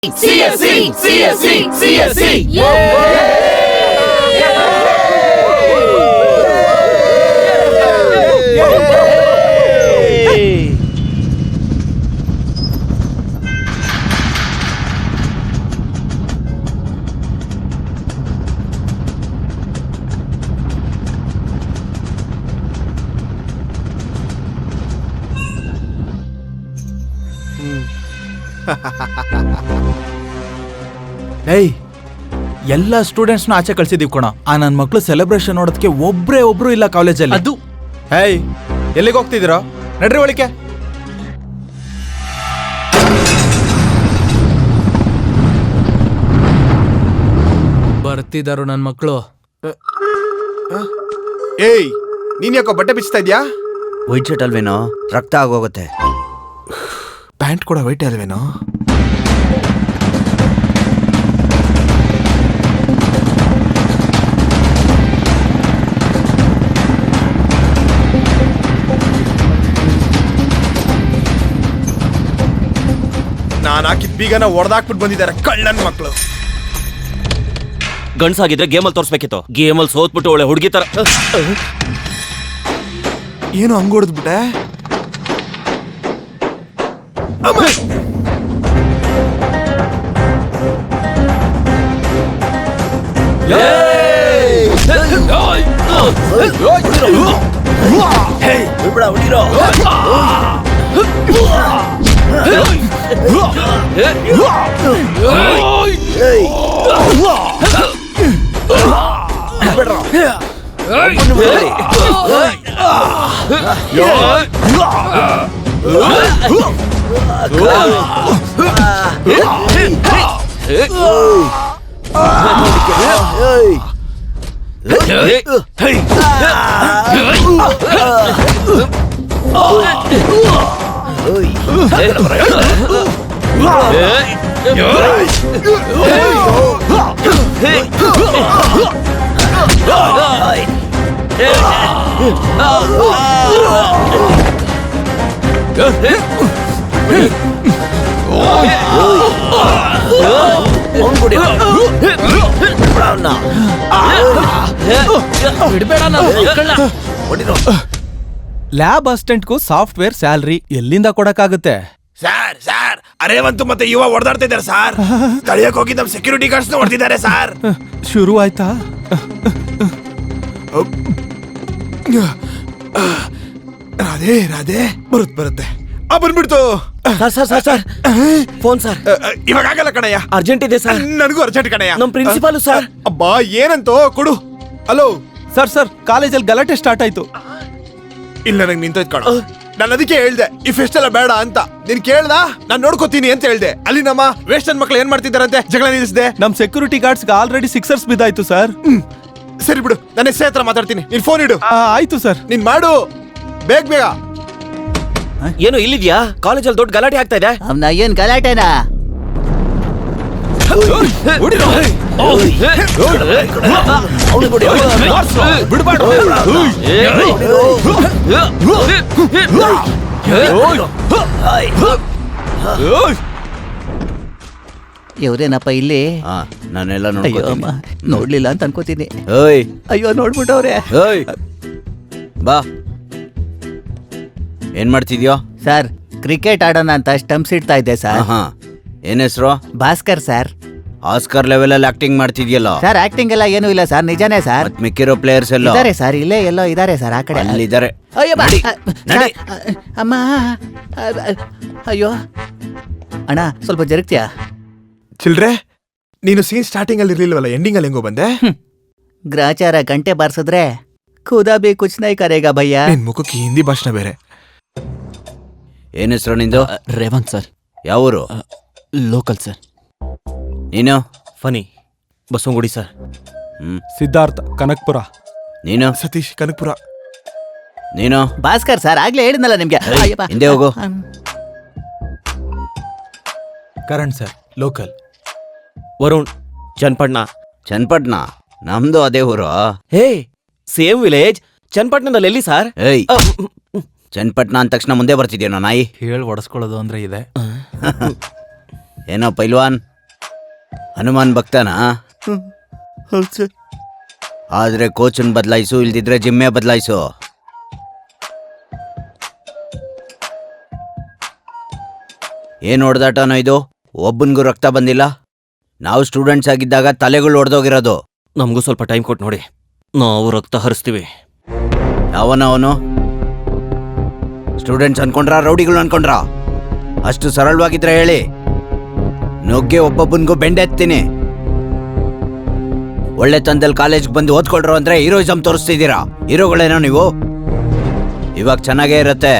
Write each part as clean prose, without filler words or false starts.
CSC, CSC, CSC. ಏಯ್, ಎಲ್ಲ ಸ್ಟೂಡೆಂಟ್ಸ್ನ ಆಚೆ ಕಳ್ಸಿದೀವಿ ಕಣ. ಆ ನನ್ನ ಮಕ್ಳು ಸೆಲೆಬ್ರೇಷನ್ ನೋಡೋದಕ್ಕೆ ಒಬ್ರು ಇಲ್ಲ ಕಾಲೇಜಲ್ಲಿ. ಅದು ಹೇಯ್, ಎಲ್ಲಿಗೆ ಹೋಗ್ತಿದ್ದೀರೋ? ನಡ್ರಿ ಒಳಿಕೆ. ಬರ್ತಿದಾರು ನನ್ನ ಮಕ್ಕಳು. ಏಯ್, ನೀನ್ ಯಾಕೋ ಬಟ್ಟೆ ಬಿಚ್ತಾ ಇದ್ಯಾ? ವೈಟ್ ಶರ್ಟ್ ಅಲ್ವೇನೋ, ರಕ್ತ ಆಗೋಗುತ್ತೆ. ಪ್ಯಾಂಟ್ ಕೂಡ ವೈಟ್ ಅಲ್ವೇನೋ? ನಾನು ಹಾಕಿದ್ ಬೀಗನ ಹೊಡೆದಾಕ್ಬಿಟ್ಟು ಬಂದಿದ್ದಾರೆ ಕಳ್ಳನ್ ಮಕ್ಕಳು. ಗಂಡ್ಸಾಗಿದ್ರೆ ಗೇಮಲ್ಲಿ ತೋರಿಸ್ಬೇಕಿತ್ತು. ಗೇಮಲ್ಲಿ ಸೋತ್ಬಿಟ್ಟು ಒಳ್ಳೆ ಹುಡುಗಿ ತರ. ಏನು ಹಂಗ ಹೊಡೆದ್ಬಿಟ್ಟೆ? ಲ್ಯಾಬ್ ಅಸಿಸ್ಟೆಂಟ್ಗೂ ಸಾಫ್ಟ್ವೇರ್ ಸ್ಯಾಲ್ರಿ ಎಲ್ಲಿಂದ ಕೊಡಕ್ಕಾಗುತ್ತೆ? ಸಾರ್ ಅರೇವಂತು ಮತ್ತೆ ಯುವ ಹೊಡೆದಾಡ್ತಾ ಇದ್ದಾರೆ ಸಾರ್. ಕಳಿಯಕ್ ಹೋಗಿ ನಮ್ ಸೆಕ್ಯೂರಿಟಿ ಗಾರ್ಡ್ಸ್ ಹೊಡೆದಿದ್ದಾರೆ ಸಾರ್. ಶುರು ಆಯ್ತಾ? ರಾಧೆ ಬರುತ್ತೆ. ಬಂದ್ಬಿಡ್ತು. Sir phone sir. ಇವಾಗ ಆಗಲ್ಲ ಕಣಯ್ಯ, ಅರ್ಜೆಂಟ್ ಇದೆ ಸರ್. ನನಗೂ ಅರ್ಜೆಂಟ್ ಕಣಯ್ಯ. ನಮ್ ಪ್ರಿನ್ಸಿಪಾಲ್ ಸರ್. ಅಬ್ಬಾ, ಏನಂತೋ ಕೊಡು. ಹಲೋ ಸರ್ ಕಾಲೇಜಲ್ಲಿ ಗಲಾಟೆ ಸ್ಟಾರ್ಟ್ ಆಯ್ತು. ಇಲ್ಲ, ನಂಗೆ ನಿಂತೋಯ್ತು ಕಣ. ನಾನು ಅದಕ್ಕೆ ಹೇಳ್ದೆ ಈ ಫೆಸ್ಟ್ ಎಲ್ಲ ಬೇಡ ಅಂತ. ನೀನ್ ಕೇಳ್ದ, ನಾನ್ ನೋಡ್ಕೋತೀನಿ ಅಂತ ಹೇಳ್ದೆ. ಅಲ್ಲಿ ನಮ್ಮ ವೇಸ್ಟರ್ನ್ ಮಕ್ಳು ಏನ್ ಮಾಡ್ತಿದಾರಂತೆ ಜಗಳ ನಿಲ್ಲಿಸಿದೆ. ನಮ್ ಸೆಕ್ಯೂರಿಟಿ ಗಾರ್ಡ್ಸ್ಗೆ ಆಲ್ರೆಡಿ ಸಿಕ್ಸರ್ಸ್ ಬಿದ್ದಾಯ್ತು ಸರ್. ಸರಿ ಬಿಡು, ನಾನು ಎಸ್ ಹತ್ರ ಮಾತಾಡ್ತೀನಿ. ನೀನ್ ಫೋನ್ ಇಡು. ಆಯ್ತು ಸರ್. ನೀನ್ ಮಾಡು, ಬೇಗ. ಏನು ಇಲ್ಲಿದ್ಯಾ? ಕಾಲೇಜಲ್ಲಿ ದೊಡ್ಡ ಗಲಾಟೆ ಆಗ್ತಾ ಇದೆ. ಅವ್ನ ಏನ್ ಗಲಾಟೆನಾ? ಇವ್ರೇನಪ್ಪ ಇಲ್ಲಿ? ನಾನೆಲ್ಲ ನೋಡ್ಲಿಲ್ಲ ಅಂತ ಅನ್ಕೋತೀನಿ. ಓಯ್ ಅಯ್ಯೋ, ನೋಡ್ಬಿಟ್ಟವ್ರೆ. ಓಯ್ ಬಾ, ಏನ್ ಮಾಡ್ತಿದ್ಯೋ? ಸರ್, ಕ್ರಿಕೆಟ್ ಆಡೋಣ ಅಂತ ಸ್ಟಂಪ್ಸ್ ಇಡ್ತಾ ಇದ್ದೆ ಸರ್. ಏನ್ ಹೆಸರು? ಭಾಸ್ಕರ್ ಸರ್. ಆಸ್ಕರ್ ಲೆವೆಲ್ ಅಲ್ಲಿ ಆಕ್ಟಿಂಗ್ ಮಾಡ್ತಿದ್ಯಲ್ಲ ಸರ್? ಆಕ್ಟಿಂಗ್ ಎಲ್ಲ ಏನೂ ಇಲ್ಲ ಸರ್, ನಿಜಾನೇ ಸರ್. ಮಿಕ್ಕಿರೋ ಪ್ಲೇಯರ್ಸ್ ಎಲ್ಲ ಇದಾರೆ ಸರ್, ಇಲ್ಲೇ ಎಲ್ಲೋ ಇದಾರೆ ಸರ್, ಆ ಕಡೆ ಅಲ್ಲಿದ್ದಾರೆ. ಅಯ್ಯೋ ಅಮ್ಮ, ಅಯ್ಯೋ ಅಣ್ಣ, ಸ್ವಲ್ಪ ಜರುಗ್ತೀಯಾ? ಚಿಲ್ಡ್ರೆ, ನೀನು ಸೀನ್ ಸ್ಟಾರ್ಟಿಂಗ್ ಅಲ್ಲಿ ಇರ್ಲಿಲ್ವಲ್ಲ, ಎಂಡಿಂಗ್ ಅಲ್ಲಿ ಹೆಂಗೋ ಬಂದೆ? ಗ್ರಾಚಾರ ಗಂಟೆ ಬಾರ್ಸಿದ್ರೆ ಖುದಾ ಬಿ ಕುಚ್ ನೈ ಕರೇಗಾ ಭಯ್ಯ. ನಿನ್ ಮುಖಕ್ಕೆ ಹಿಂದಿ ಭಾಷಣ ಬೇರೆ. ಏನ್ ಹೆಸರು ನಿಂದು? ರೇವಂತ್ ಸರ್. ಯಾವೂರು? Local sir. ನೀನು? ಫನಿ ಬಸವನಗುಡಿ ಸರ್. ಸಿದ್ಧಾರ್ಥ, ಕನಕ್ಪುರ. ನೀನು? ಸತೀಶ್, ಕನಕಪುರ. ನೀನು? ಭಾಸ್ಕರ್ ಸರ್, ಆಗ್ಲೇ ಹೇಳಿದ್ನಲ್ಲ ನಿಮ್ಗೆ. ಹಿಂದೆ ಹೋಗು. Karan sir, local. ವರುಣ್, ಚನ್ನಪಟ್ಟಣ. ನಮ್ದು ಅದೇ ಊರು. ಹೇ, ಸೇಮ್ ವಿಲೇಜ್. ಚನ್ನಪಟ್ಟಣದಲ್ಲಿ ಎಲ್ಲಿ ಸರ್? ಏಯ್, ಚನ್ನಪಟ್ಟಣ ಅಂದ ತಕ್ಷಣ ಮುಂದೆ ಬರ್ತಿದ್ಯೇನೋ ನಾಯಿ? ಹೇಳಿ ಒಡಿಸ್ಕೊಳ್ಳೋದು ಅಂದ್ರೆ ಇದೆ. ಏನೋ ಪೈಲ್ವಾನ್, ಹನುಮಾನ್ ಭಕ್ತನಾ? ಹೌದು ಸರ್. ಆದ್ರೆ ಕೋಚನ್ ಬದಲಾಯಿಸು, ಇಲ್ದಿದ್ರೆ ಜಿಮ್ಮೆ ಬದಲಾಯಿಸು. ಏನ್ ಹೊಡೆದಾಟನೋ ಇದು? ಒಬ್ಬನಿಗೂ ರಕ್ತ ಬಂದಿಲ್ಲ. ನಾವು ಸ್ಟೂಡೆಂಟ್ಸ್ ಆಗಿದ್ದಾಗ ತಲೆಗಳು ಹೊಡೆದೋಗಿರೋದು. ನಮಗೂ ಸ್ವಲ್ಪ ಟೈಮ್ ಕೊಟ್ಟು ನೋಡಿ, ನಾವು ರಕ್ತ ಹರಿಸ್ತೀವಿ. ಅವನು ಸ್ಟೂಡೆಂಟ್ಸ್ ಅನ್ಕೊಂಡ್ರ ರೌಡಿಗಳು ಅನ್ಕೊಂಡ್ರ? ಅಷ್ಟು ಸರಳವಾಗಿದ್ರೆ ಹೇಳಿ, ನುಗ್ಗೆ ಒಬ್ಬೊಬ್ಬನಿಗೂ ಬೆಂಡೆತ್ತೀನಿ. ಒಳ್ಳೆ ತಂದಲ್ಲಿ ಕಾಲೇಜ್ಗೆ ಬಂದು ಓದ್ಕೊಳ್ರು ಅಂದ್ರೆ ಹೀರೋಯಿಸಮ್ ತೋರಿಸ್ತಿದ್ದೀರಾ? ಹೀರೋಗಳೇನೋ ನೀವು? ಇವಾಗ ಚೆನ್ನಾಗೇ ಇರುತ್ತೆ.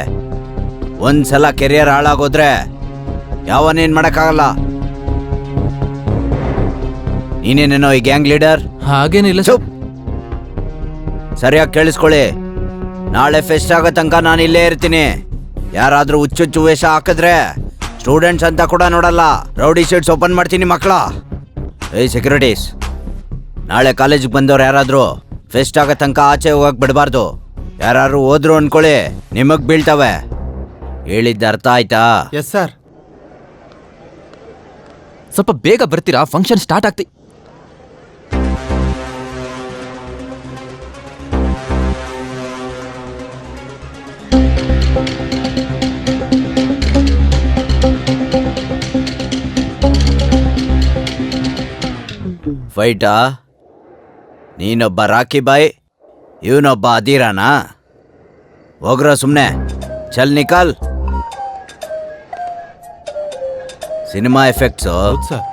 ಒಂದ್ಸಲ ಕೆರಿಯರ್ ಹಾಳಾಗೋದ್ರೆ ಯಾವನೇನ್ ಮಾಡಕ್ಕಾಗಲ್ಲ. ನೀನೇನೇನೋ ಈ ಗ್ಯಾಂಗ್ ಲೀಡರ್? ಹಾಗೇನಿಲ್ಲ ಚುಪ್. ಸರಿಯಾಗಿ ಕೇಳಿಸ್ಕೊಳ್ಳಿ, ನಾಳೆ ಫೆಸ್ಟ್ ಆಗೋ ತನಕ ನಾನು ಇಲ್ಲೇ ಇರ್ತೀನಿ. ಯಾರಾದ್ರೂ ಹುಚ್ಚುಚ್ಚು ವೇಷ ಹಾಕಿದ್ರೆ ಸ್ಟೂಡೆಂಟ್ಸ್ ಅಂತ ಕೂಡ ನೋಡಲ್ಲ, ರೌಡಿ ಶೀಟ್ಸ್ ಓಪನ್ ಮಾಡ್ತೀನಿ ಮಕ್ಕಳ. ಏಯ್ ಸೆಕ್ಯೂರಿಟೀಸ್, ನಾಳೆ ಕಾಲೇಜಿಗೆ ಬಂದವ್ರು ಯಾರಾದ್ರೂ ಫೆಸ್ಟ್ ಆಗೋ ತನಕ ಆಚೆ ಹೋಗಕ್ ಬಿಡಬಾರ್ದು. ಯಾರು ಹೋದ್ರು ಅನ್ಕೊಳ್ಳಿ, ನಿಮಗ್ ಬೀಳ್ತವೆ. ಹೇಳಿದ್ದ ಅರ್ಥ ಆಯ್ತಾ? Yes sir. ಸ್ವಲ್ಪ ಬೇಗ ಬರ್ತೀರಾ? ಫಂಕ್ಷನ್ ಸ್ಟಾರ್ಟ್ ಆಗ್ತಿ. ಫೈಟಾ? ನೀನೊಬ್ಬ ರಾಕಿ ಬಾಯ್, ಇವನೊಬ್ಬ ಅಧೀರಾನಾ? ಹೋಗ್ರ ಸುಮ್ನೆ. ಚಲ್ ನಿಕಾಲ್. Cinema effects. ಹೌದು ಸರ್.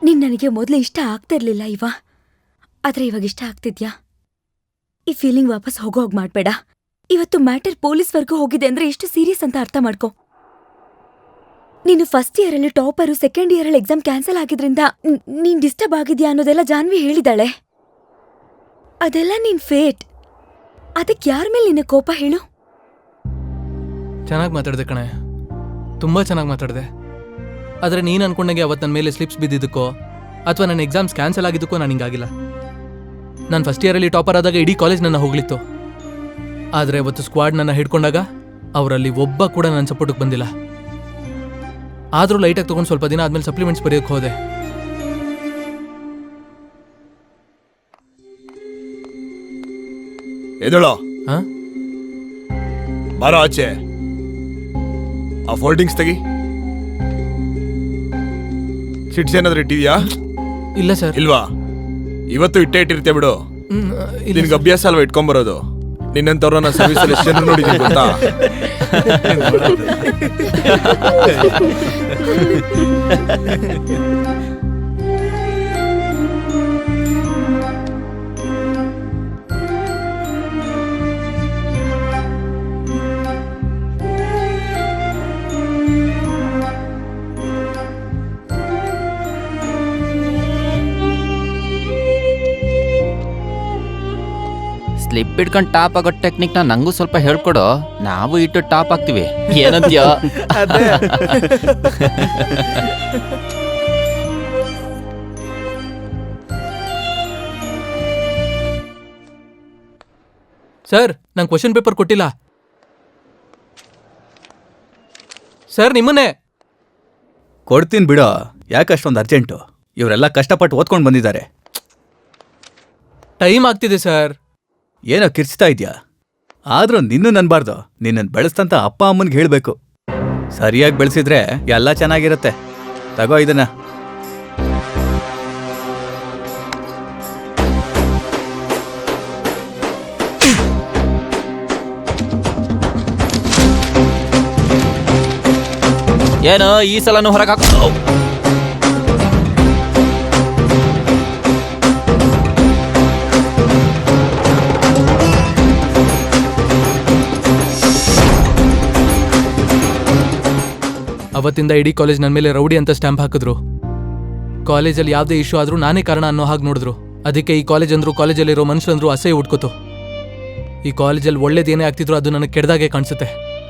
ನೀನ್ ನನಗೆ ಮೊದಲು ಇಷ್ಟ ಆಗ್ತಾ ಇರ್ಲಿಲ್ಲ ಇವಾ, ಆದ್ರೆ ಇವಾಗ ಇಷ್ಟ ಆಗ್ತಿದ್ಯಾ? ಈ ಫೀಲಿಂಗ್ ವಾಪಸ್ ಹೋಗೋ ಹೋಗ್ ಮಾಡ್ಬೇಡ. ಇವತ್ತು ಮ್ಯಾಟರ್ ಪೊಲೀಸ್ವರೆಗೂ ಹೋಗಿದೆ ಅಂದ್ರೆ ಎಷ್ಟು ಸೀರಿಯಸ್ ಅಂತ ಅರ್ಥ ಮಾಡ್ಕೊ. ನೀನು ಫಸ್ಟ್ ಇಯರ್ ಅಲ್ಲಿ ಟಾಪರು, ಸೆಕೆಂಡ್ ಇಯರ್ ಅಲ್ಲಿ ಎಕ್ಸಾಮ್ ಕ್ಯಾನ್ಸಲ್ ಆಗಿದ್ರಿಂದ ನೀನ್ ಡಿಸ್ಟರ್ಬ್ ಆಗಿದ್ಯಾ ಅನ್ನೋದೆಲ್ಲ ಜಾನ್ವಿ ಹೇಳಿದಾಳೆ. ಅದೆಲ್ಲ ನಿನ್ ಫೇಟ್. ಅದಕ್ಕೆ ಯಾರ ಮೇಲೆ ನಿನ್ನ ಕೋಪ ಹೇಳು? ಚೆನ್ನಾಗಿ ಮಾತಾಡ್ದೆ ಕಣೆ, ತುಂಬಾ ಚೆನ್ನಾಗಿ ಮಾತಾಡ್ದೆ. ಆದ್ರೆ ನೀನ್ ಅನ್ಕೊಂಡಂಗೆ ಅವತ್ತು ನನ್ನ ಮೇಲೆ ಸ್ಲಿಪ್ಸ್ ಬಿದ್ದಿದ್ದಕ್ಕೋ ಅಥವಾ ನನ್ನ ಎಕ್ಸಾಮ್ಸ್ ಕ್ಯಾನ್ಸಲ್ ಆಗಿದ್ದಕ್ಕೋ ನಾನು ಹಿಂಗಾಗಿಲ್ಲ. ನಾನು ಫಸ್ಟ್ ಇಯರಲ್ಲಿ ಟಾಪರ್ ಆದಾಗ ಇಡೀ ಕಾಲೇಜ್ ನನ್ನ ಹೋಗ್ಲಿತ್ತು. ಆದರೆ ಅವತ್ತು ಸ್ಕ್ವಾಡ್ ನನ್ನ ಹಿಡ್ಕೊಂಡಾಗ ಅವರಲ್ಲಿ ಒಬ್ಬ ಕೂಡ ನನ್ನ ಸಪೋರ್ಟಿಗೆ ಬಂದಿಲ್ಲ. ಆದರೂ ಲೈಟಾಗಿ ತೊಗೊಂಡು ಸ್ವಲ್ಪ ದಿನ ಆದ್ಮೇಲೆ ಸಪ್ಲಿಮೆಂಟ್ಸ್ ಬರೆಯೋಕೆ ಹೋದೆ. ಎದಳೋ ಹಾಂ, ಬಾರೋ ಆಚೆ. ಆ ಫೋಲ್ಡಿಂಗ್ಸ್ ತೆಗಿ. ಚಿಟ್ಸ್ ಏನಾದ್ರೂ ಇಟ್ಟಿದ್ಯಾ? ಇಲ್ಲ ಸರ್. ಇಲ್ವಾ? ಇವತ್ತು ಇಟ್ಟಿರ್ತೇ ಬಿಡು. ನಿನ್ಗೆ ಅಭ್ಯಾಸ ಅಲ್ವಾ ಇಟ್ಕೊಂಬರೋದು? ನಿನ್ನಂತವ್ರನ್ನ ಸರ್ವಿಸಲ್ಲಿ ಎಷ್ಟು ಜನ ನೋಡಿದೀನಿ ಗೊತ್ತಾ? ಸ್ಲಿಪ್ ಇಟ್ಕೊಂಡು ಟಾಪ್ ಆಗೋ ಟೆಕ್ನಿಕ್ನ ನಂಗೂ ಸ್ವಲ್ಪ ಹೇಳ್ಕೊಡು. ನಾವು ಇಟ್ಟು ಟಾಪ್ ಆಗ್ತೀವಿ. ಏನಂತ್ಯ? ಸರ್, ನಂಗೆ ಕ್ವಶನ್ ಪೇಪರ್ ಕೊಟ್ಟಿಲ್ಲ ಸರ್. ನಿಮ್ಮನ್ನೇ ಕೊಡ್ತೀನಿ ಬಿಡೋ. ಯಾಕೆ ಅಷ್ಟೊಂದು ಅರ್ಜೆಂಟು? ಇವರೆಲ್ಲ ಕಷ್ಟಪಟ್ಟು ಓದ್ಕೊಂಡು ಬಂದಿದ್ದಾರೆ. ಟೈಮ್ ಆಗ್ತಿದೆ ಸರ್. ಏನೋ ಕಿರ್ಚ್ತಾ ಇದೆಯಾ? ಆದ್ರೂ ನಿನ್ನೂ ನನ್ಬಾರ್ದು. ನಿನ್ನನ್ನು ಬೆಳೆಸ್ತಂತ ಅಪ್ಪ ಅಮ್ಮನಿಗೆ ಹೇಳಬೇಕು. ಸರಿಯಾಗಿ ಬೆಳೆಸಿದ್ರೆ ಎಲ್ಲ ಚೆನ್ನಾಗಿರುತ್ತೆ. ತಗೋ ಇದನ್ನ. ಏನು ಈ ಸಲನೂ ಹೊರಗೆ ಹಾಕೋ? ಅವತ್ತಿಂದ ಇಡೀ ಕಾಲೇಜ್ ನನ್ನ ಮೇಲೆ ರೌಡಿ ಅಂತ ಸ್ಟ್ಯಾಂಪ್ ಹಾಕಿದ್ರು. ಕಾಲೇಜಲ್ಲಿ ಯಾವುದೇ ಇಶ್ಯೂ ಆದ್ರೂ ನಾನೇ ಕಾರಣ ಅನ್ನೋ ಹಾಗೆ ನೋಡಿದ್ರು. ಅದಕ್ಕೆ ಈ ಕಾಲೇಜ್ ಅಂದ್ರು, ಕಾಲೇಜಲ್ಲಿರೋ ಮನುಷ್ಯರಂದ್ರು ಅಸಹ್ಯ ಉಟ್ಕೋತು. ಈ ಕಾಲೇಜಲ್ಲಿ ಒಳ್ಳೇದೇನೇ ಆಗ್ತಿದ್ರು ಅದು ನನಗೆ ಕೆಡ್ದಾಗೆ ಕಾಣಿಸುತ್ತೆ.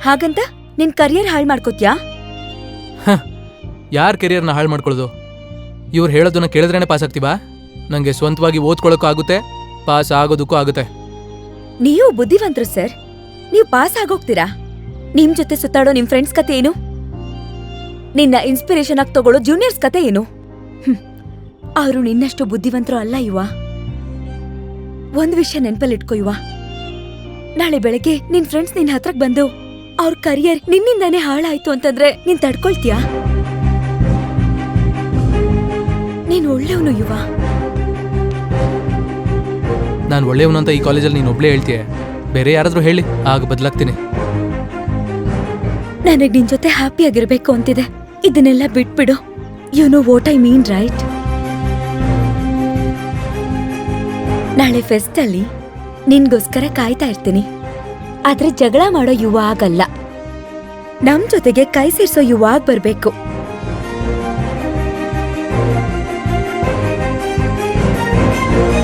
ಹಾಗಂತ ನಿನ್ ಕರಿಯರ್ ಹಾಳು ಮಾಡ್ಕೋತ್ಯಾ? ಯಾರ ಕೆರಿಯರ್ನ ಹಾಳು ಮಾಡ್ಕೊಳ್ಳೋದು? ಇವ್ರು ಹೇಳೋದನ್ನ ಕೇಳಿದ್ರೇನೆ ಪಾಸ್ ಆಗ್ತೀವಾ? ನನಗೆ ಸ್ವಂತವಾಗಿ ಓದ್ಕೊಳ್ಳೋಕ್ಕೂ ಆಗುತ್ತೆ, ಪಾಸ್ ಆಗೋದಕ್ಕೂ ಆಗುತ್ತೆ. ನೀವು ಬುದ್ಧಿವಂತರು ಸರ್. ನೀವು ಪಾಸ್ ಆಗೋಗ್ತೀರಾ. ನಿಮ್ ಜೊತೆ ಸುತ್ತಾಡೋ ನಿಮ್ ಫ್ರೆಂಡ್ಸ್ ಕತೆ ಏನು? ನಿನ್ನ ಇನ್ಸ್ಪಿರೇಷನ್ ಆಗಿ ತಗೊಳ್ಳೋ ಜೂನಿಯರ್ಸ್ ಕತೆ ಏನು? ಅವರು ನಿನ್ನಷ್ಟು ಬುದ್ಧಿವಂತರು ಅಲ್ಲ ಯುವ. ಒಂದ್ ವಿಷಯ ನೆನ್ಪಲ್ಲಿಟ್ಕೋ ಯುವ, ನಾಳೆ ಬೆಳಗ್ಗೆ ನಿನ್ ಫ್ರೆಂಡ್ಸ್ ನಿನ್ ಹತ್ರಕ್ ಬಂದು ಅವ್ರ ಕರಿಯರ್ ನಿನ್ನಿಂದಾನೇ ಹಾಳಾಯ್ತು ಅಂತಂದ್ರೆ ನೀನ್ ತಡ್ಕೊಳ್ತೀಯಾ? ನೀನ್ ಒಳ್ಳೆಯವನು ಯುವ. ನಾನು ಒಳ್ಳೆಯವನು ಅಂತ ಈ ಕಾಲೇಜಲ್ಲಿ ನೀನು ಒಬ್ಳೇ ಹೇಳ್ತೀಯ. ಬೇರೆ ಯಾರಾದ್ರೂ ಹೇಳಿ, ಆಗ ಬದಲಾಗ್ತೀನಿ. ನನಗ್ ನಿನ್ ಜೊತೆ ಹ್ಯಾಪಿ ಆಗಿರ್ಬೇಕು ಅಂತಿದೆ. ಇದನ್ನೆಲ್ಲ ಬಿಟ್ಬಿಡು. You know what I mean right? ನಾಳೆ ಫೆಸ್ಟ್ ಅಲ್ಲಿ ನಿನ್ಗೋಸ್ಕರ ಕಾಯ್ತಾ ಇರ್ತೀನಿ. ಆದ್ರೆ ಜಗಳ ಮಾಡೋ ಯುವ ಆಗಲ್ಲ. ನಮ್ ಜೊತೆಗೆ ಕೈ ಸೇರ್ಸೋ ಯುವ ಆಗ್ ಬರ್ಬೇಕು.